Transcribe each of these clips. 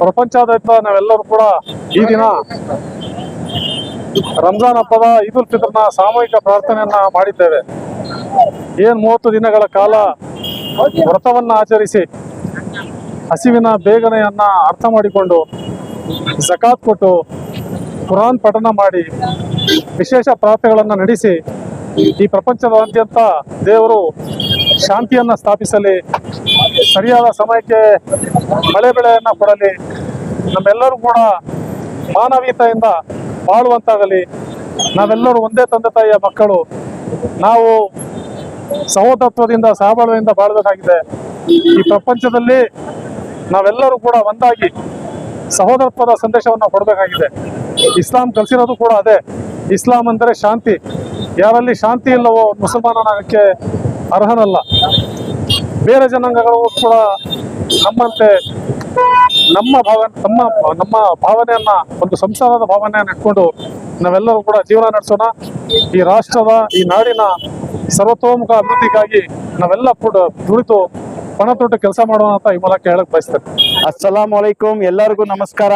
ಪ್ರಪಂಚಾದ್ಯಂತ ನಾವೆಲ್ಲರೂ ಕೂಡ ಈ ದಿನ ರಂಜಾನ್ ಹಬ್ಬದ ಈದ್ ಉಲ್ ಫಿತ್ರ್ನ ಸಾಮೂಹಿಕ ಪ್ರಾರ್ಥನೆಯನ್ನ ಮಾಡಿದ್ದೇವೆ. 30 ದಿನಗಳ ಕಾಲ ವ್ರತವನ್ನ ಆಚರಿಸಿ ಹಸಿವಿನ ಬೇಗನೆಯನ್ನ ಅರ್ಥ ಮಾಡಿಕೊಂಡು ಝಕಾತ್ ಕೊಟ್ಟು ಕುರಾನ್ ಪಠನ ಮಾಡಿ ವಿಶೇಷ ಪ್ರಾರ್ಥನೆಗಳನ್ನು ನಡೆಸಿ ಈ ಪ್ರಪಂಚದಾದ್ಯಂತ ದೇವರು ಶಾಂತಿಯನ್ನ ಸ್ಥಾಪಿಸಲಿ, ಸರಿಯಾದ ಸಮಯಕ್ಕೆ ಮಳೆ ಬೆಳೆಯನ್ನ ಕೊಡಲಿ, ನಮ್ಮೆಲ್ಲರೂ ಕೂಡ ಮಾನವೀಯತೆಯಿಂದ ಬಾಳುವಂತಾಗಲಿ, ನಾವೆಲ್ಲರೂ ಒಂದೇ ತಂದೆ ತಾಯಿಯ ಮಕ್ಕಳು, ನಾವು ಸಹೋದರತ್ವದಿಂದ ಸಹಬಾಳ್ವೆಯಿಂದ ಬಾಳಬೇಕಾಗಿದೆ. ಈ ಪ್ರಪಂಚದಲ್ಲಿ ನಾವೆಲ್ಲರೂ ಕೂಡ ಒಂದಾಗಿ ಸಹೋದರತ್ವದ ಸಂದೇಶವನ್ನು ಕೊಡಬೇಕಾಗಿದೆ. ಇಸ್ಲಾಂ ಕಲಿಸಿರೋದು ಕೂಡ ಅದೇ. ಇಸ್ಲಾಂ ಅಂದರೆ ಶಾಂತಿ. ಯಾರಲ್ಲಿ ಶಾಂತಿ ಇಲ್ಲವೋ ಮುಸಲ್ಮಾನನಾಗಕ್ಕೆ ಅರ್ಹನಲ್ಲ. ಬೇರೆ ಜನಾಂಗಗಳು ಕೂಡ ನಮ್ಮಂತೆ ನಮ್ಮ ಭಾವನೆಯನ್ನ, ಒಂದು ಸಂಸಾರದ ಭಾವನೆಯನ್ನು ಇಟ್ಕೊಂಡು ನಾವೆಲ್ಲರೂ ಕೂಡ ಜೀವನ ನಡೆಸೋಣ. ಈ ರಾಷ್ಟ್ರದ, ಈ ನಾಡಿನ ಸರ್ವತೋಮುಖ ಅಭಿವೃದ್ಧಿಗಾಗಿ ನಾವೆಲ್ಲ ಕೂಡ ದುಡಿದು ಪಣ ತೊಟ್ಟು ಕೆಲಸ ಮಾಡೋಣ ಅಂತ ಈ ಮೂಲಕ ಹೇಳಕ್ ಬಯಸ್ತೇನೆ. ಅಸ್ಸಲಾಮು ಅಲೈಕುಂ, ಎಲ್ಲರಿಗೂ ನಮಸ್ಕಾರ.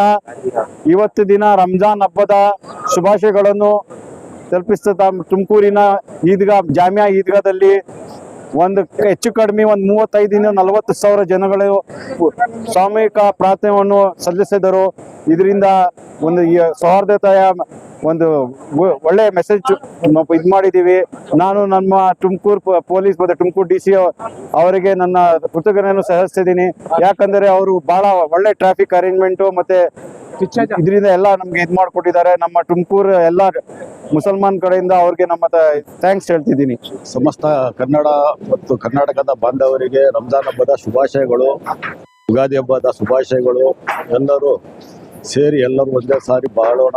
ಇವತ್ತು ದಿನ ರಂಜಾನ್ ಹಬ್ಬದ ಶುಭಾಶಯಗಳನ್ನು ತಲುಪಿಸ್ತಾ ತುಮಕೂರಿನ ಈದ್ಗಾ, ಜಾಮಿಯಾ ಈದ್ಗಾದಲ್ಲಿ ಹೆಚ್ಚು ಕಡಿಮೆ 35-40 ಸಾವಿರ ಜನಗಳು ಸಾಮೂಹಿಕ ಪ್ರಾರ್ಥನೆಯನ್ನು ಸಲ್ಲಿಸಿದರು. ಇದರಿಂದ ಒಂದು ಸೌಹಾರ್ದತೆಯ ಒಂದು ಒಳ್ಳೆ ಮೆಸೇಜ್ ಇದು ಮಾಡಿದ್ದೀವಿ. ನಾನು ನಮ್ಮ ತುಮಕೂರು ಪೊಲೀಸ್ ಮತ್ತು ತುಮಕೂರು DC ಅವರಿಗೆ ನನ್ನ ಕೃತಜ್ಞತೆಯನ್ನು ಸಲ್ಲಿಸ್ತಿದ್ದೀನಿ. ಯಾಕಂದರೆ ಅವರು ಬಹಳ ಒಳ್ಳೆ ಟ್ರಾಫಿಕ್ ಅರೇಂಜ್ಮೆಂಟು ಮತ್ತೆ ಇದರಿಂದ ಎಲ್ಲ ನಮ್ಗೆ ಇದು ಮಾಡಿಕೊಟ್ಟಿದ್ದಾರೆ. ನಮ್ಮ ತುಮಕೂರು ಎಲ್ಲ ಮುಸಲ್ಮಾನ್ ಕಡೆಯಿಂದ ಅವ್ರಿಗೆ ನಮ್ಮ ಥ್ಯಾಂಕ್ಸ್ ಹೇಳ್ತಿದ್ದೀನಿ. ಸಮಸ್ತ ಕನ್ನಡ ಮತ್ತು ಕರ್ನಾಟಕದ ಬಾಂಧವರಿಗೆ ರಂಜಾನ್ ಹಬ್ಬದ ಶುಭಾಶಯಗಳು, ಯುಗಾದಿ ಹಬ್ಬದ ಶುಭಾಶಯಗಳು. ಎಲ್ಲರೂ ಸೇರಿ ಎಲ್ಲರೂ ಒಂದೇ ಸಾರಿ ಬಾಳೋಣ